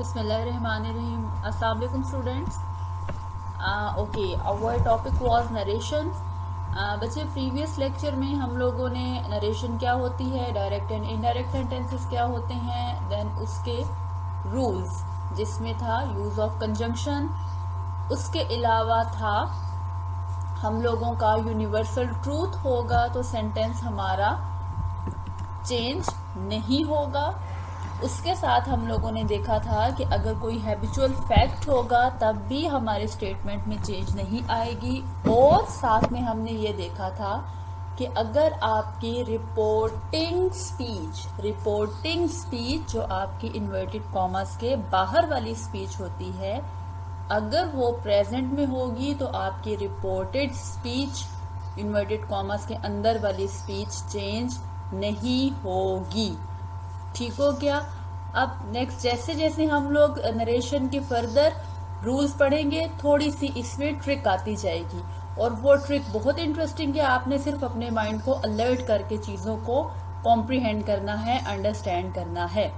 Bismillahirrahmanirrahim. Assalamu alaikum students. Okay, our topic was narration. बच्चे previous lecture में हम लोगों ने नरेशन क्या होती है, डायरेक्ट एंड इनडायरेक्ट सेंटेंसेस क्या होते हैं, देन उसके रूल्स जिसमें था यूज ऑफ कंजंक्शन, उसके अलावा था हम लोगों का यूनिवर्सल ट्रूथ होगा तो सेंटेंस हमारा चेंज नहीं होगा। उसके साथ हम लोगों ने देखा था कि अगर कोई हैबिचुअल फैक्ट होगा तब भी हमारे स्टेटमेंट में चेंज नहीं आएगी। और साथ में हमने ये देखा था कि अगर आपकी रिपोर्टिंग स्पीच जो आपकी इन्वर्टेड कॉमास के बाहर वाली स्पीच होती है, अगर वो प्रेजेंट में होगी तो आपकी रिपोर्टेड स्पीच इन्वर्टेड कॉमास के अंदर वाली स्पीच चेंज नहीं होगी। ठीक हो गया। अब नेक्स्ट जैसे जैसे हम लोग नरेशन के फर्दर रूल्स पढ़ेंगे, थोड़ी सी इसमें ट्रिक आती जाएगी और वो ट्रिक बहुत इंटरेस्टिंग है। आपने सिर्फ अपने माइंड को अलर्ट करके चीजों को कॉम्प्रिहेंड करना है, अंडरस्टैंड करना है।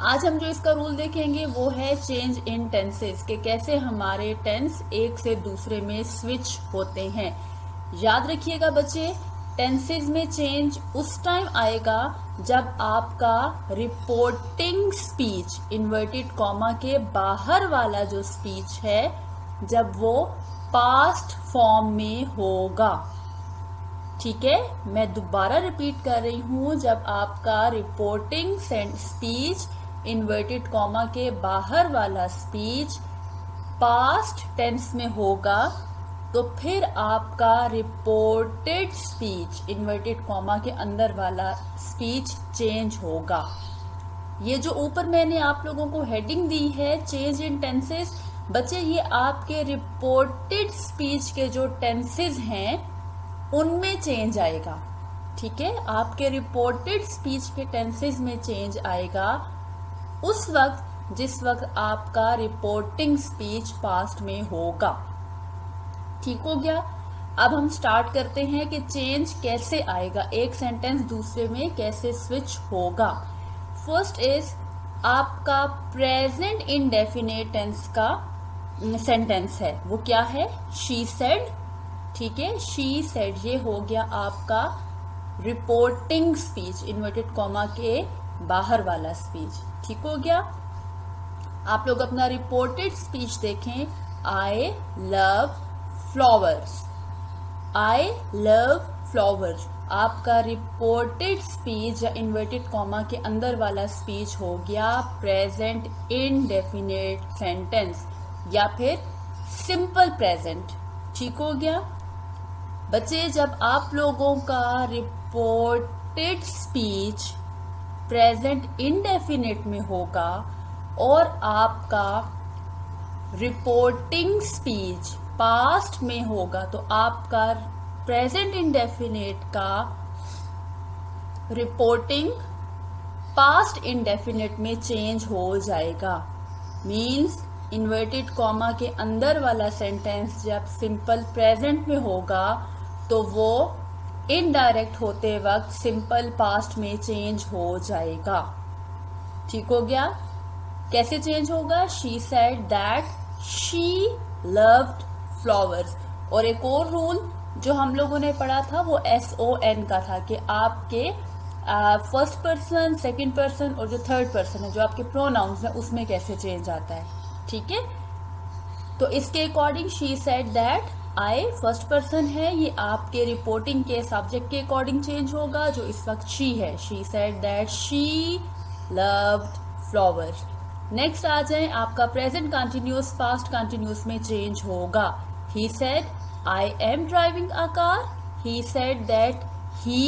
आज हम जो इसका रूल देखेंगे वो है चेंज इन टेंसेस, के कैसे हमारे टेंस एक से दूसरे में स्विच होते हैं। याद रखिएगा बच्चे, टेंसेस में चेंज उस टाइम आएगा जब आपका रिपोर्टिंग स्पीच इन्वर्टेड कॉमा के बाहर वाला जो स्पीच है, जब वो पास्ट फॉर्म में होगा। ठीक है, मैं दोबारा रिपीट कर रही हूं, जब आपका रिपोर्टिंग स्पीच इन्वर्टेड कॉमा के बाहर वाला स्पीच पास्ट टेंस में होगा तो फिर आपका रिपोर्टेड स्पीच इन्वर्टेड कॉमा के अंदर वाला स्पीच चेंज होगा। ये जो ऊपर मैंने आप लोगों को हेडिंग दी है चेंज इन टेंसेस, बच्चे ये आपके रिपोर्टेड स्पीच के जो टेंसेस हैं उनमें चेंज आएगा। ठीक है, आपके रिपोर्टेड स्पीच के टेंसेस में चेंज आएगा उस वक्त जिस वक्त आपका रिपोर्टिंग स्पीच पास्ट में होगा। ठीक हो गया। अब हम स्टार्ट करते हैं कि चेंज कैसे आएगा, एक सेंटेंस दूसरे में कैसे स्विच होगा। फर्स्ट इज आपका प्रेजेंट इंडेफिनिट टेंस का सेंटेंस है, वो क्या है, शी सेड। ठीक है, शी सेड ये हो गया आपका रिपोर्टिंग स्पीच इन्वर्टेड कॉमा के बाहर वाला स्पीच। ठीक हो गया। आप लोग अपना रिपोर्टेड स्पीच देखें, I love flowers, I love flowers. आपका रिपोर्टेड स्पीच या इन्वर्टेड कॉमा के अंदर वाला स्पीच हो गया प्रेजेंट इंडेफिनिट सेंटेंस या फिर सिंपल प्रेजेंट। ठीक हो गया बच्चे, जब आप लोगों का रिपोर्टेड स्पीच प्रेजेंट इंडेफिनिट में होगा और आपका रिपोर्टिंग स्पीच पास्ट में होगा तो आपका प्रेजेंट इंडेफिनिट का रिपोर्टिंग पास्ट इंडेफिनिट में चेंज हो जाएगा। मीन्स इन्वर्टेड कॉमा के अंदर वाला सेंटेंस जब सिंपल प्रेजेंट में होगा तो वो इनडायरेक्ट होते वक्त सिंपल पास्ट में चेंज हो जाएगा। ठीक हो गया। कैसे चेंज होगा, she said that she loved flowers. और एक और रूल जो हम लोगों ने पढ़ा था वो SON का था कि आपके फर्स्ट पर्सन, सेकंड पर्सन और जो थर्ड पर्सन है जो आपके प्रोनाउंस है उसमें कैसे चेंज आता है। ठीक है, तो इसके according she said that I first person है, ये आपके रिपोर्टिंग के सब्जेक्ट के अकॉर्डिंग चेंज होगा जो इस वक्त शी है। She said that she loved flowers. Next आ जाए, आपका प्रेजेंट कंटिन्यूअस पास्ट कंटिन्यूअस में चेंज होगा। He said, I am driving a car. He said that he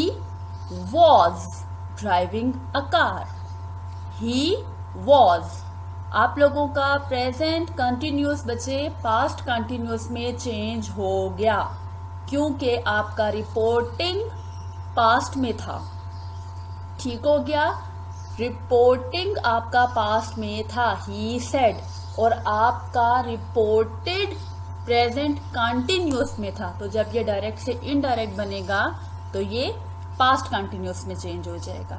was driving a car. He was. आप लोगों का प्रेजेंट कंटिन्यूअस बचे past continuous में चेंज हो गया क्योंकि आपका रिपोर्टिंग पास्ट में था। ठीक हो गया, रिपोर्टिंग आपका पास्ट में था ही सेड, और आपका रिपोर्टेड प्रेजेंट कंटिन्यूअस में था। तो जब ये डायरेक्ट से इनडायरेक्ट बनेगा तो ये पास्ट कंटिन्यूअस में चेंज हो जाएगा।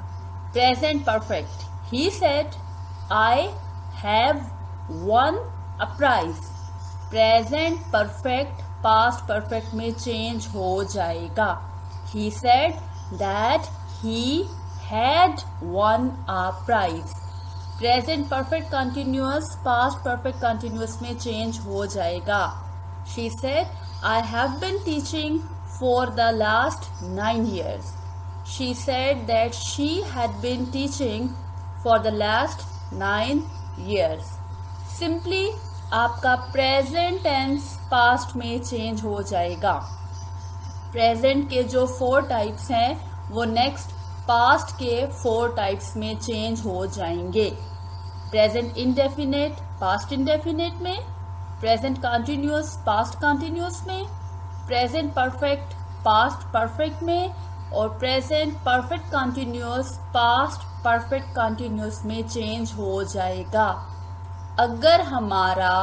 Present perfect, he said I have won a prize. Present perfect past perfect में चेंज हो जाएगा। He said that he had won a prize. Present perfect continuous past perfect continuous में change हो जाएगा। She said I have been teaching for the last 9 years। She said that she had been teaching for the last 9 years। Simply आपका present tense past में change हो जाएगा। Present के जो 4 types हैं वो नेक्स्ट पास्ट के 4 टाइप्स में चेंज हो जाएंगे। प्रेजेंट इंडेफिनिट पास्ट इंडेफिनिट में, प्रेजेंट कंटिन्यूअस पास्ट कंटिन्यूअस में, प्रेजेंट परफेक्ट पास्ट परफेक्ट में और present perfect continuous past perfect continuous में चेंज हो जाएगा। अगर हमारा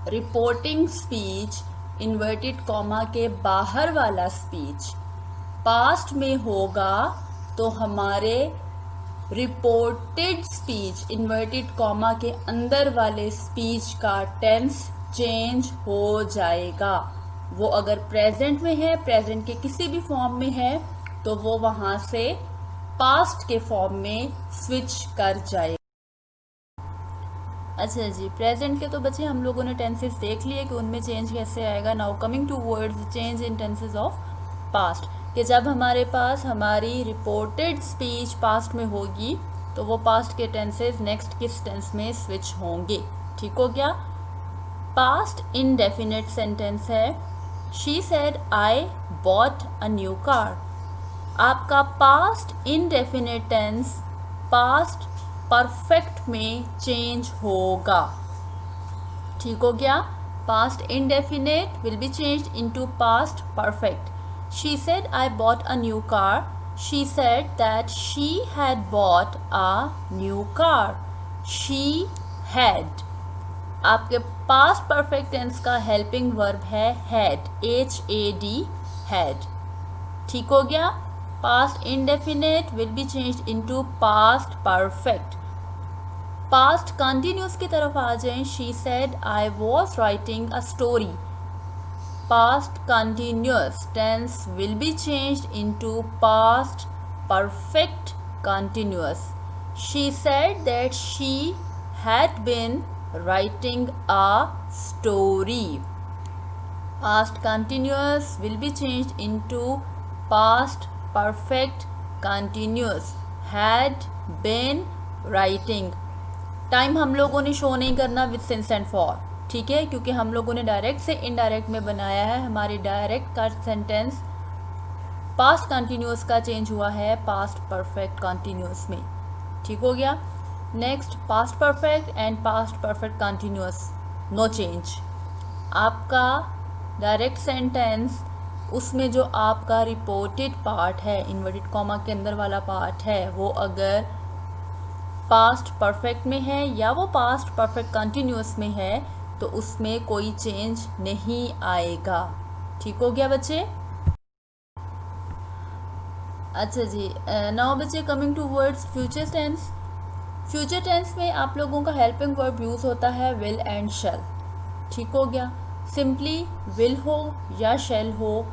रिपोर्टिंग स्पीच इन्वर्टेड कॉमा के बाहर वाला स्पीच पास्ट में होगा तो हमारे रिपोर्टेड स्पीच इन्वर्टेड कॉमा के अंदर वाले स्पीच का टेंस चेंज हो जाएगा। वो अगर प्रेजेंट में है, प्रेजेंट के किसी भी फॉर्म में है, तो वो वहां से पास्ट के फॉर्म में स्विच कर जाएगा। अच्छा जी, प्रेजेंट के तो बच्चे हम लोगों ने टेंसेस देख लिए कि उनमें चेंज कैसे आएगा। Now coming towards change in tenses of past, कि जब हमारे पास हमारी रिपोर्टेड स्पीच पास्ट में होगी तो वो पास्ट के टेंसेस नेक्स्ट किस टेंस में स्विच होंगे। ठीक हो गया। पास्ट इनडेफिनिट सेंटेंस है she said I bought a new car. आपका past indefinite tense past perfect में चेंज होगा। ठीक हो गया। Past indefinite will be changed into past perfect. She said I bought a new car. She said that she had bought a new car. She had. आपके past perfect tense का helping verb है had, HAD, had. ठीक हो गया। Past indefinite will be changed into past perfect. Past continuous की तरफ आ जाएं। She said I was writing a story. Past continuous tense will be changed into past perfect continuous. She said that she had been writing a story. Past continuous will be changed into past perfect continuous। had been writing। Time हम लोगों ने show नहीं करना with since and for, ठीक है, क्योंकि हम लोगों ने डायरेक्ट से इनडायरेक्ट में बनाया है। हमारी डायरेक्ट का सेंटेंस पास्ट कंटिन्यूअस का चेंज हुआ है पास्ट परफेक्ट कंटिन्यूअस में। ठीक हो गया। Next past perfect and past perfect continuous, no change. आपका डायरेक्ट सेंटेंस उसमें जो आपका रिपोर्टेड पार्ट है इन्वर्टेड कॉमा के अंदर वाला पार्ट है वो अगर पास्ट परफेक्ट में है या वो पास्ट परफेक्ट कंटिन्यूअस में है तो उसमें कोई चेंज नहीं आएगा। ठीक हो गया बच्चे। अच्छा जी, नाउ बच्चे coming towards future tense. Future tense में आप लोगों का हेल्पिंग वर्ब यूज़ होता है विल एंड शेल। ठीक हो गया। सिंपली विल हो या शेल हो,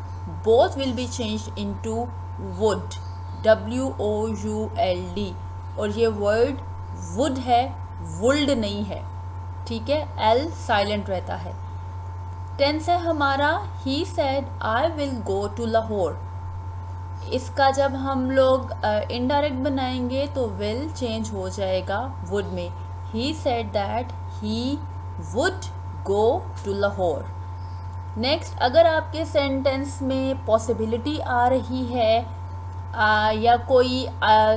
both will be changed into would, WOULD। और ये वर्ड वुड है, वुल्ड नहीं है। ठीक है, L साइलेंट रहता है। टेंस है हमारा he said I will go to Lahore. इसका जब हम लोग इनडायरेक्ट बनाएंगे तो विल चेंज हो जाएगा वुड में। He said that he would go to Lahore. Next, अगर आपके सेंटेंस में पॉसिबिलिटी आ रही है या कोई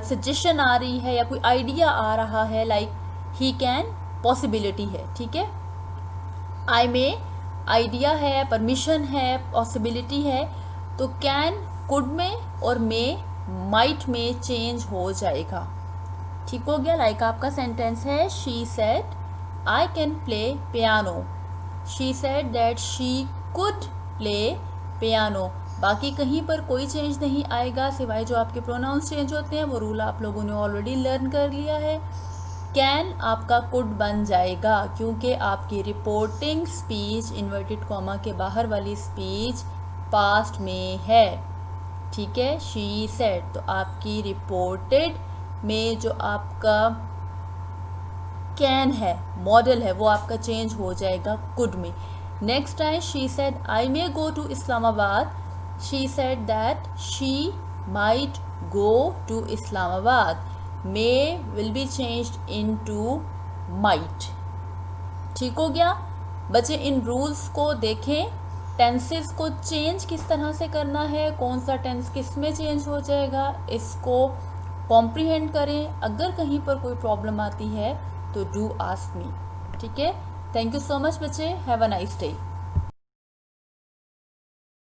सजेशन आ रही है या कोई आइडिया आ रहा है, लाइक ही कैन पॉसिबिलिटी है, ठीक है, आई में आइडिया है, परमिशन है, पॉसिबिलिटी है, तो कैन कुड में और में माइट में चेंज हो जाएगा। ठीक हो गया। लाइक आपका सेंटेंस है she said I can play piano. She said that she could play piano. बाकी कहीं पर कोई चेंज नहीं आएगा सिवाय जो आपके प्रोनाउंस चेंज होते हैं, वो रूल आप लोगों ने ऑलरेडी लर्न कर लिया है। कैन आपका कुड बन जाएगा क्योंकि आपकी रिपोर्टिंग स्पीच इन्वर्टेड कॉमा के बाहर वाली स्पीच पास्ट में है। ठीक है, शी सेड, तो आपकी रिपोर्टेड में जो आपका कैन है, मॉडल है, वो आपका चेंज हो जाएगा कुड में। नेक्स्ट है she said I may go to Islamabad, she said that she might go to Islamabad, may will be changed into might. ठीक हो गया बच्चे, इन रूल्स को देखें, टेंसेस को चेंज किस तरह से करना है, कौन सा टेंस किस में चेंज हो जाएगा, इसको कॉम्प्रीहेंड करें। अगर कहीं पर कोई प्रॉब्लम आती है तो डू आस्क मी। ठीक है, थैंक यू सो मच बच्चे, हैव अ नाइस डे।